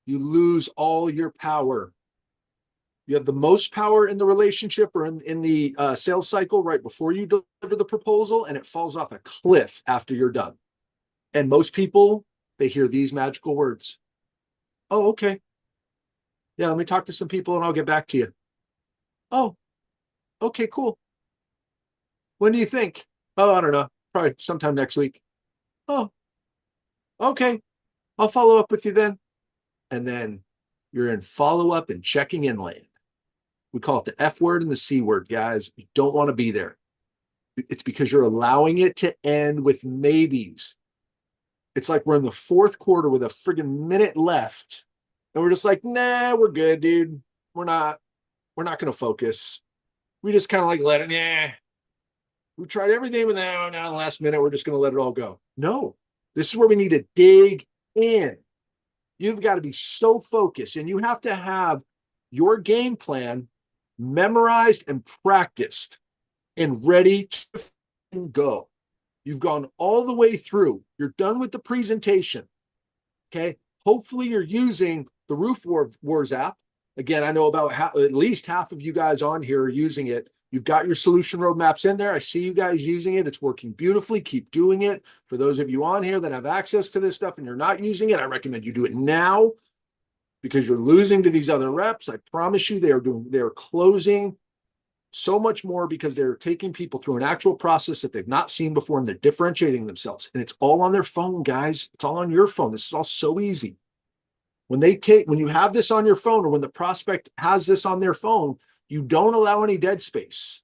You lose all your power. You have the most power in the relationship or in the sales cycle right before you deliver the proposal, and it falls off a cliff after you're done. And most people, they hear these magical words. Oh, okay. Yeah, let me talk to some people and I'll get back to you. Oh, okay, cool. When do you think? Oh, I don't know. Probably sometime next week. Oh, okay. I'll follow up with you then. And then you're in follow up and checking in land. We call it the F word and the C word, guys. You don't want to be there. It's because you're allowing it to end with maybes. It's like we're in the 4th quarter with a friggin' minute left. And we're just like, nah, we're good, dude. We're not going to focus. We just kind of like let it, we tried everything, but now in the last minute, we're just going to let it all go. No, this is where we need to dig in. You've got to be so focused, and you have to have your game plan memorized and practiced and ready to go. You've gone all the way through. You're done with the presentation. Okay. Hopefully you're using the Roof Wars app. Again, I know about at least half of you guys on here are using it. You've got your solution roadmaps in there. I see you guys using it. It's working beautifully. Keep doing it. For those of you on here that have access to this stuff and you're not using it, I recommend you do it now because you're losing to these other reps. I promise you they're closing so much more because they're taking people through an actual process that they've not seen before and they're differentiating themselves. And it's all on their phone, guys. It's all on your phone. This is all so easy. When you have this on your phone or when the prospect has this on their phone, you don't allow any dead space.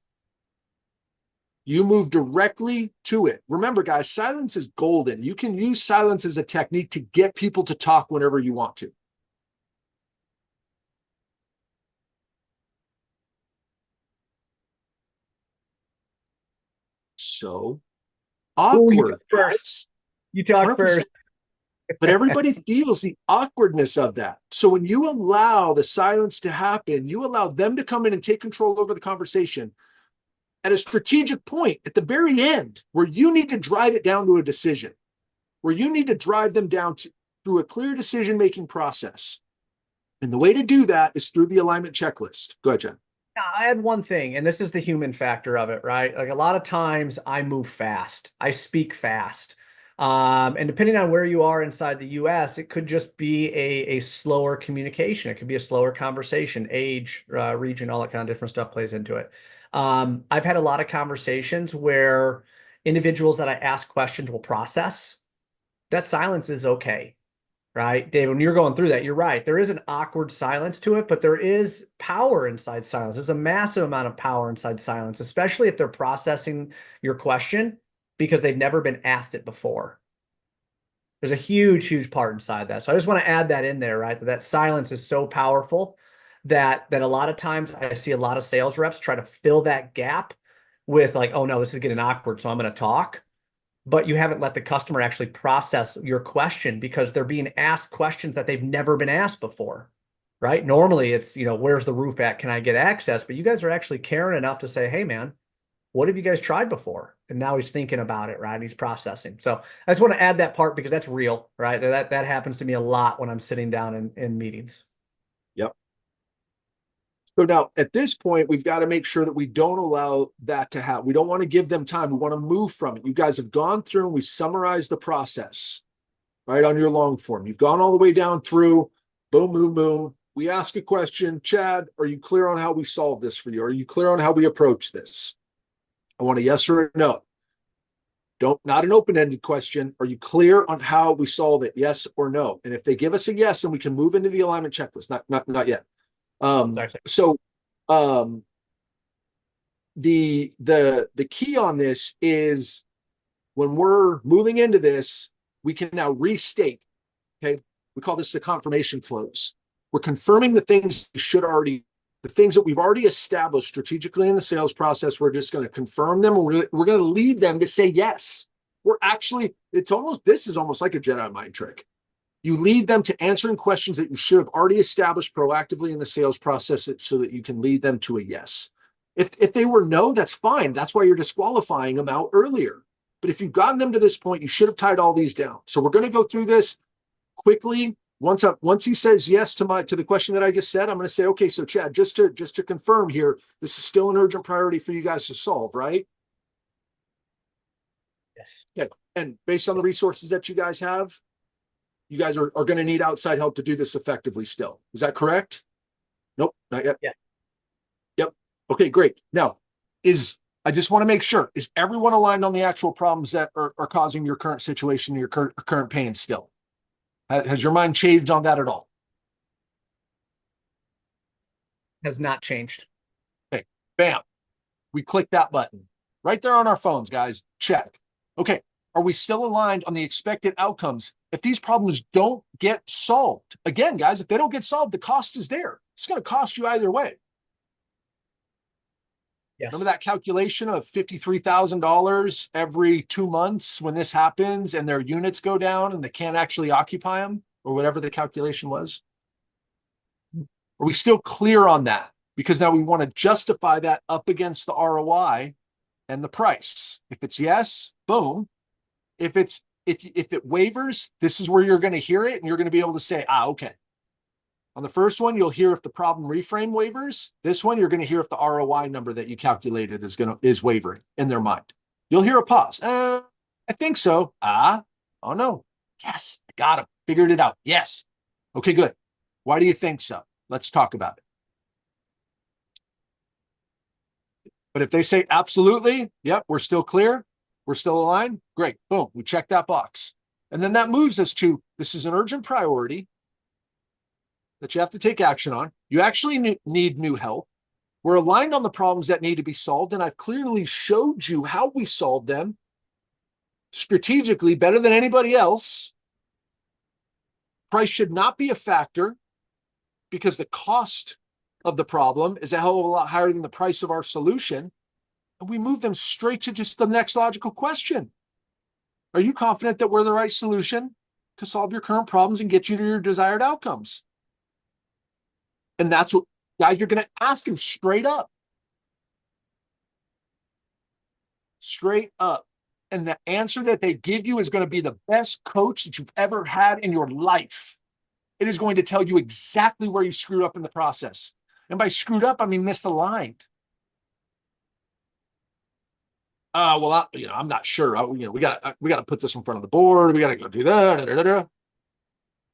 You move directly to it. Remember, guys, silence is golden. You can use silence as a technique to get people to talk whenever you want to. So Ooh, you awkward, talk first. guys. You talk 100%. first. But everybody feels the awkwardness of that. So when you allow the silence to happen, you allow them to come in and take control over the conversation at a strategic point at the very end where you need to drive it down to a decision, where you need to drive them down through a clear decision-making process. And the way to do that is through the alignment checklist. Go ahead, Jen. I had one thing, and this is the human factor of it, right? Like a lot of times I move fast, I speak fast. And depending on where you are inside the US, it could just be a slower communication. It could be a slower conversation, age, region, all that kind of different stuff plays into it. I've had a lot of conversations where individuals that I ask questions will process. That silence is okay. Right, David, when you're going through that, you're right. There is an awkward silence to it, but there is power inside silence. There's a massive amount of power inside silence, especially if they're processing your question because they've never been asked it before. There's a huge, huge part inside that. So I just want to add that in there, right? That silence is so powerful that a lot of times I see a lot of sales reps try to fill that gap with like, oh no, this is getting awkward, so I'm going to talk, but you haven't let the customer actually process your question because they're being asked questions that they've never been asked before, right? Normally it's, where's the roof at? Can I get access? But you guys are actually caring enough to say, hey, man, what have you guys tried before? And now he's thinking about it, right? He's processing. So I just want to add that part because that's real, right? That happens to me a lot when I'm sitting down in meetings. Yep. So now at this point, we've got to make sure that we don't allow that to happen. We don't want to give them time. We want to move from it. You guys have gone through and we summarized the process, right, on your long form. You've gone all the way down through, boom, boom, boom. We ask a question, Chad, are you clear on how we solve this for you? Are you clear on how we approach this? I want a yes or a no. Not an open-ended question. Are you clear on how we solve it? Yes or no? And if they give us a yes, then we can move into the alignment checklist. Not yet. So the key on this is when we're moving into this, we can now restate. Okay, we call this the confirmation close. We're confirming the things the things that we've already established strategically in the sales process. We're just going to confirm them, and we're going to lead them to say yes. This is almost like a Jedi mind trick. You lead them to answering questions that you should have already established proactively in the sales process so that you can lead them to a yes. If they were no, that's fine. That's why you're disqualifying them out earlier. But if you've gotten them to this point, you should have tied all these down. So we're going to go through this quickly. Once he says yes to the question that I just said, I'm going to say, okay, so Chad, just to confirm here, this is still an urgent priority for you guys to solve, right? Yes. Okay. And based on the resources that you guys have, you guys are going to need outside help to do this effectively still. Is that correct? Nope, not yet. Yeah. Yep. Okay, great. Now, I just want to make sure, is everyone aligned on the actual problems that are causing your current situation, your current pain still? Has your mind changed on that at all? Has not changed. Okay, bam. We click that button right there on our phones, guys. Check. Okay, are we still aligned on the expected outcomes? If these problems don't get solved, again, guys, if they don't get solved, the cost is there. It's going to cost you either way. Yes. Remember that calculation of $53,000 every 2 months when this happens and their units go down and they can't actually occupy them, or whatever the calculation was? Are we still clear on that? Because now we want to justify that up against the ROI and the price. If it's yes, boom. If it wavers, this is where you're going to hear it and you're going to be able to say, okay, On the first one, you'll hear if the problem reframe wavers. This one, you're going to hear if the ROI number that you calculated is wavering in their mind. You'll hear a pause. I think so. Oh no. Yes, I got it. Figured it out. Yes. Okay, good. Why do you think so? Let's talk about it. But if they say absolutely, yep, we're still clear, we're still aligned, great. Boom, we check that box. And then that moves us to this is an urgent priority that you have to take action on. You actually need new help. We're aligned on the problems that need to be solved, and I've clearly showed you how we solved them strategically better than anybody else. Price should not be a factor because the cost of the problem is a hell of a lot higher than the price of our solution. And we move them straight to just the next logical question. Are you confident that we're the right solution to solve your current problems and get you to your desired outcomes? And that's what, guys, you're going to ask them straight up. Straight up. And the answer that they give you is going to be the best coach that you've ever had in your life. It is going to tell you exactly where you screwed up in the process. And by screwed up, I mean misaligned. I'm not sure. We got to put this in front of the board. We got to go do that.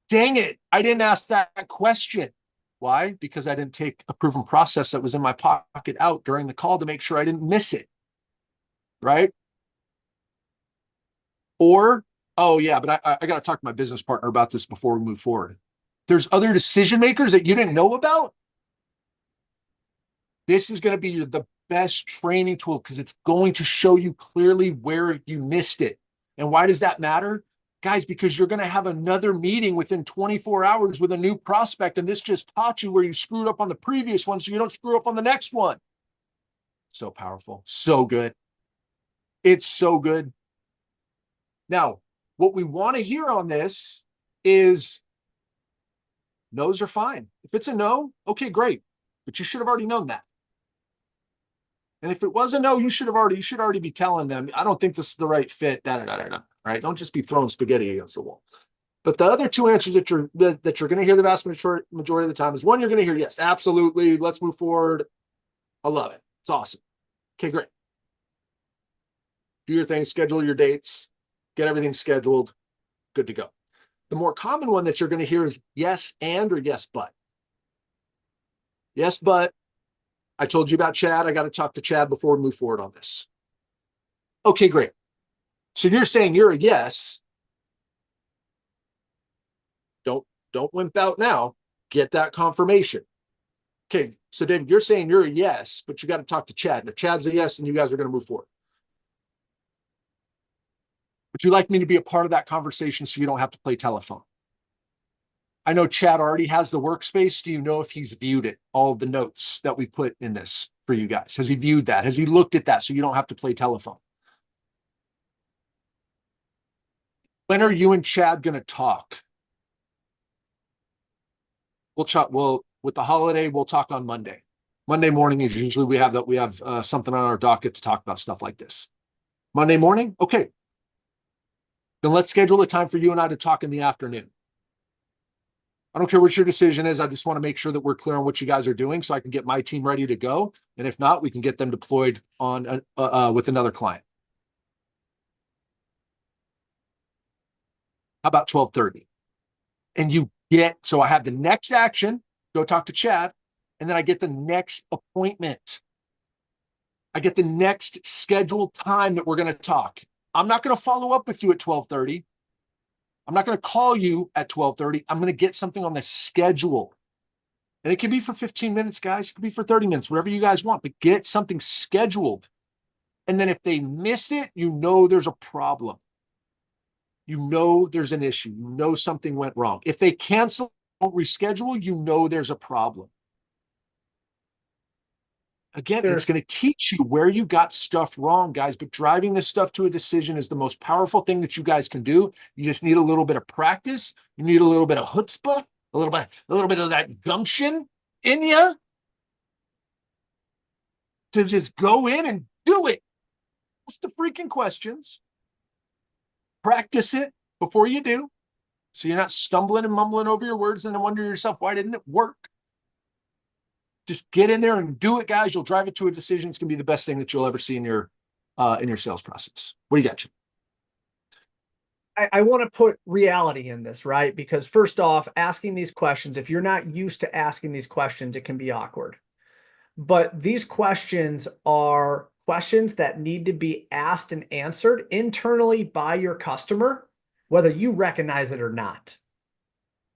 Dang it. I didn't ask that question. Why? Because I didn't take a proven process that was in my pocket out during the call to make sure I didn't miss it. Right? Or, oh yeah, but I got to talk to my business partner about this before we move forward. There's other decision makers that you didn't know about. This is going to be the best training tool because it's going to show you clearly where you missed it. And why does that matter? Guys, because you're going to have another meeting within 24 hours with a new prospect. And this just taught you where you screwed up on the previous one so you don't screw up on the next one. So powerful. So good. It's so good. Now, what we want to hear on this is no's are fine. If it's a no, okay, great. But you should have already known that. And if it was a no, you should already be telling them, I don't think this is the right fit, right? Don't just be throwing spaghetti against the wall. But the other two answers that you're going to hear the vast majority of the time is one, you're going to hear, yes, absolutely. Let's move forward. I love it. It's awesome. Okay, great. Do your thing, schedule your dates, get everything scheduled. Good to go. The more common one that you're going to hear is yes and or yes, but. Yes, but I told you about Chad. I got to talk to Chad before we move forward on this. Okay, great. So you're saying you're a yes. Don't wimp out now. Get that confirmation. Okay, so David, you're saying you're a yes, but you got to talk to Chad. If Chad's a yes, then you guys are going to move forward. Would you like me to be a part of that conversation so you don't have to play telephone? I know Chad already has the workspace. Do you know if he's viewed it, all of the notes that we put in this for you guys? Has he viewed that? Has he looked at that so you don't have to play telephone? When are you and Chad going to talk? With the holiday, we'll talk on Monday. Monday morning is usually we have something on our docket to talk about stuff like this. Monday morning? Okay. Then let's schedule a time for you and I to talk in the afternoon. I don't care what your decision is. I just want to make sure that we're clear on what you guys are doing so I can get my team ready to go. And if not, we can get them deployed on with another client. How about 12:30? And so I have the next action, go talk to Chad, and then I get the next appointment. I get the next scheduled time that we're going to talk. I'm not going to follow up with you at 12:30. I'm not going to call you at 12:30. I'm going to get something on the schedule. And it can be for 15 minutes, guys. It could be for 30 minutes, whatever you guys want, but get something scheduled. And then if they miss it, you know there's a problem. You know there's an issue. You know something went wrong. If they cancel, don't reschedule, you know there's a problem. Again, it's going to teach you where you got stuff wrong, guys, but driving this stuff to a decision is the most powerful thing that you guys can do. You just need a little bit of practice. You need a little bit of chutzpah, a little bit of that gumption in you to just go in and do it. Ask the freaking questions. Practice it before you do. So you're not stumbling and mumbling over your words and then wondering yourself, why didn't it work? Just get in there and do it, guys. You'll drive it to a decision. It's going to be the best thing that you'll ever see in your sales process. What do you got, Jim? I want to put reality in this, right? Because first off, asking these questions, if you're not used to asking these questions, it can be awkward. But these questions are questions that need to be asked and answered internally by your customer, whether you recognize it or not.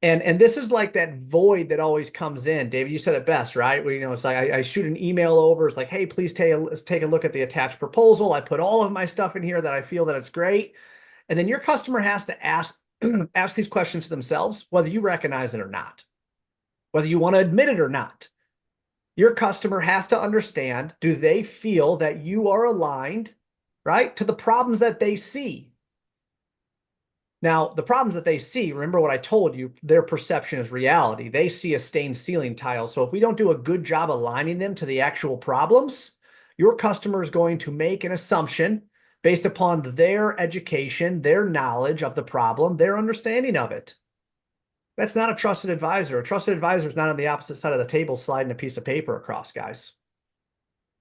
And this is like that void that always comes in. David, you said it best, right? Where, it's like I shoot an email over. It's like, hey, please take a look at the attached proposal. I put all of my stuff in here that I feel that it's great. And then your customer has to ask ask these questions to themselves, whether you recognize it or not, whether you want to admit it or not. Your customer has to understand, do they feel that you are aligned, right, to the problems that they see? Now, the problems that they see, remember what I told you, their perception is reality. They see a stained ceiling tile. So if we don't do a good job aligning them to the actual problems, your customer is going to make an assumption based upon their education, their knowledge of the problem, their understanding of it. That's not a trusted advisor. A trusted advisor is not on the opposite side of the table sliding a piece of paper across, guys.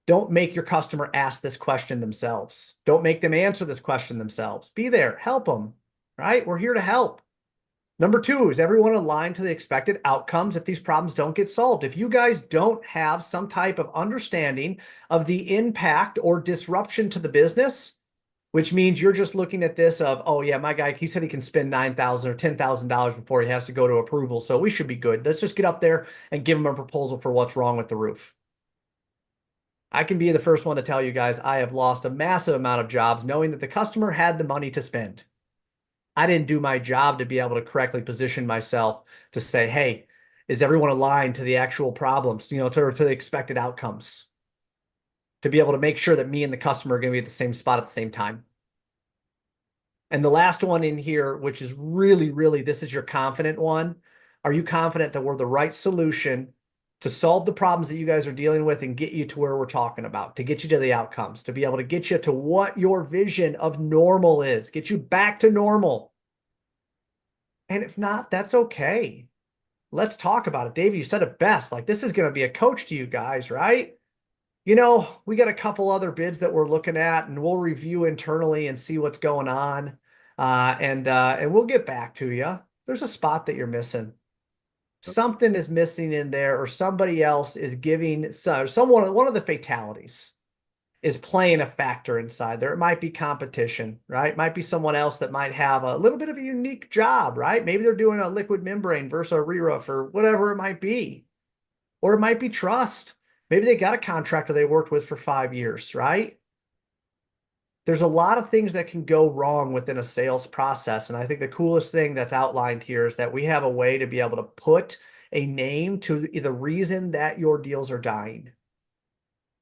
Don't make your customer ask this question themselves. Don't make them answer this question themselves. Be there, help them, right? We're here to help. Number two, is everyone aligned to the expected outcomes if these problems don't get solved? If you guys don't have some type of understanding of the impact or disruption to the business, which means you're just looking at this of, oh yeah, my guy, he said he can spend $9,000 or $10,000 before he has to go to approval. So we should be good. Let's just get up there and give him a proposal for what's wrong with the roof. I can be the first one to tell you guys, I have lost a massive amount of jobs knowing that the customer had the money to spend. I didn't do my job to be able to correctly position myself to say, hey, is everyone aligned to the actual problems, to the expected outcomes? To be able to make sure that me and the customer are going to be at the same spot at the same time. And the last one in here, which is really, really, this is your confident one. Are you confident that we're the right solution to solve the problems that you guys are dealing with and get you to where we're talking about, to get you to the outcomes, to be able to get you to what your vision of normal is, get you back to normal? And if not, that's okay. Let's talk about it. David, you said it best. Like, this is going to be a coach to you guys, right? We got a couple other bids that we're looking at, and we'll review internally and see what's going on. And we'll get back to you. There's a spot that you're missing. Something is missing in there, or somebody else is giving someone, one of the fatalities is playing a factor inside there. It might be competition, right? It might be someone else that might have a little bit of a unique job, right? Maybe they're doing a liquid membrane versus a re-roof or whatever it might be. Or it might be trust. Maybe they got a contractor they worked with for 5 years, right? There's a lot of things that can go wrong within a sales process. And I think the coolest thing that's outlined here is that we have a way to be able to put a name to the reason that your deals are dying.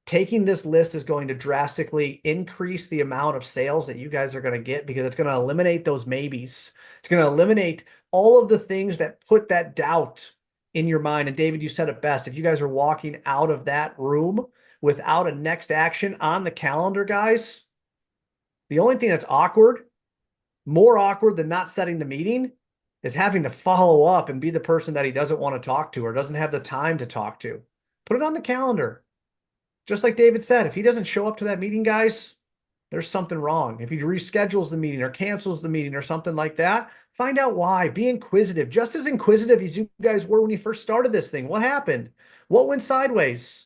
Taking this list is going to drastically increase the amount of sales that you guys are going to get, because it's going to eliminate those maybes. It's going to eliminate all of the things that put that doubt in your mind. And David, you said it best. If you guys are walking out of that room without a next action on the calendar, guys, the only thing that's awkward, more awkward than not setting the meeting, is having to follow up and be the person that he doesn't want to talk to or doesn't have the time to talk to. Put it on the calendar. Just like David said, if he doesn't show up to that meeting, guys, there's something wrong. If he reschedules the meeting or cancels the meeting or something like that, find out why. Be inquisitive, just as inquisitive as you guys were when you first started this thing. What happened? What went sideways?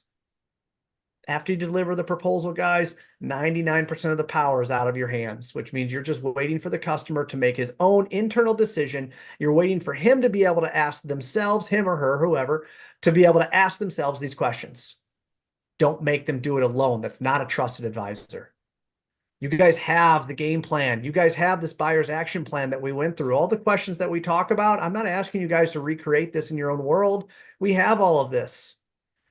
After you deliver the proposal, guys, 99% of the power is out of your hands, which means you're just waiting for the customer to make his own internal decision. You're waiting for him to be able to ask themselves, him or her, whoever, to be able to ask themselves these questions. Don't make them do it alone. That's not a trusted advisor. You guys have the game plan. You guys have this buyer's action plan that we went through. All the questions that we talk about, I'm not asking you guys to recreate this in your own world. We have all of this.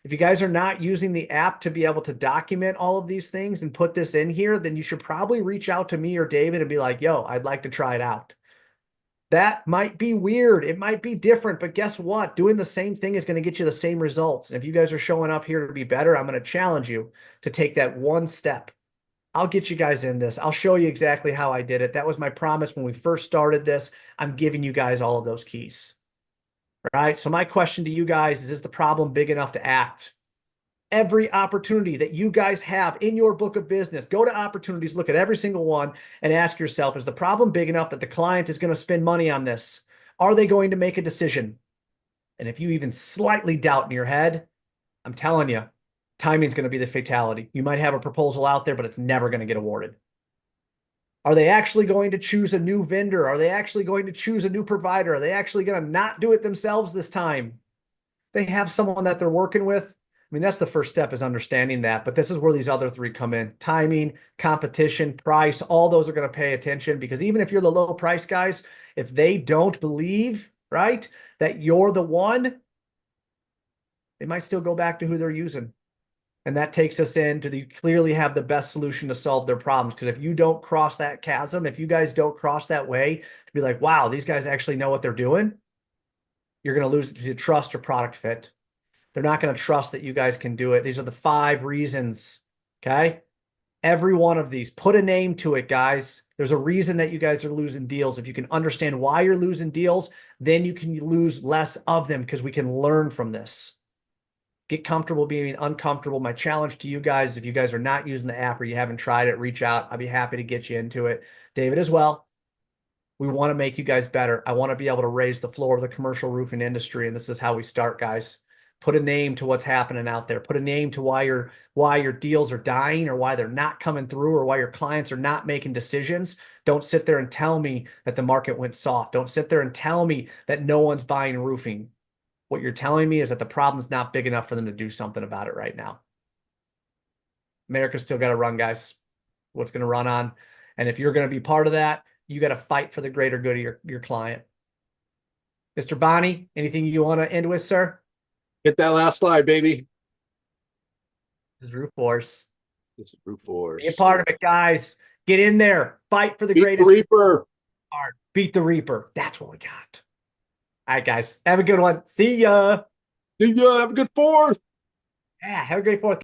If you guys are not using the app to be able to document all of these things and put this in here, then you should probably reach out to me or David and be like, yo, I'd like to try it out. That might be weird. It might be different, but guess what? Doing the same thing is going to get you the same results. And if you guys are showing up here to be better, I'm going to challenge you to take that one step. I'll get you guys in this. I'll show you exactly how I did it. That was my promise when we first started this. I'm giving you guys all of those keys. All right. So my question to you guys is the problem big enough to act? Every opportunity that you guys have in your book of business, go to opportunities, look at every single one, and ask yourself, is the problem big enough that the client is going to spend money on this? Are they going to make a decision? And if you even slightly doubt in your head, I'm telling you, timing's going to be the fatality. You might have a proposal out there, but it's never going to get awarded. Are they actually going to choose a new vendor? Are they actually going to choose a new provider? Are they actually going to not do it themselves this time? They have someone that they're working with. I mean, that's the first step, is understanding that. But this is where these other three come in: timing, competition, price. All those are going to pay attention, because even if you're the low price guys, if they don't believe, right, that you're the one, they might still go back to who they're using. And that takes us into the clearly have the best solution to solve their problems. Because if you don't cross that chasm, if you guys don't cross that way to be like, wow, these guys actually know what they're doing, you're going to lose to trust or product fit. They're not going to trust that you guys can do it. These are the 5 reasons. Okay. Every one of these, put a name to it, guys. There's a reason that you guys are losing deals. If you can understand why you're losing deals, then you can lose less of them, because we can learn from this. Get comfortable being uncomfortable. My challenge to you guys, if you guys are not using the app or you haven't tried it, reach out. I'd be happy to get you into it. David as well. We want to make you guys better. I want to be able to raise the floor of the commercial roofing industry. And this is how we start, guys. Put a name to what's happening out there. Put a name to why your deals are dying, or why they're not coming through, or why your clients are not making decisions. Don't sit there and tell me that the market went soft. Don't sit there and tell me that no one's buying roofing. What you're telling me is that the problem's not big enough for them to do something about it right now. America's still got to run, guys. What's going to run on? And if you're going to be part of that, you got to fight for the greater good of your client. Mr. Bonnie, anything you want to end with, sir? Hit that last slide, baby. This is Roof Force. This is Brute Be a Force. part of it, guys. Get in there. Fight for the Beat the greatest Reaper. part. Beat the Reaper. That's what we got. All right, guys. Have a good one. See ya. See ya. Have a good 4th. Yeah, have a great 4th.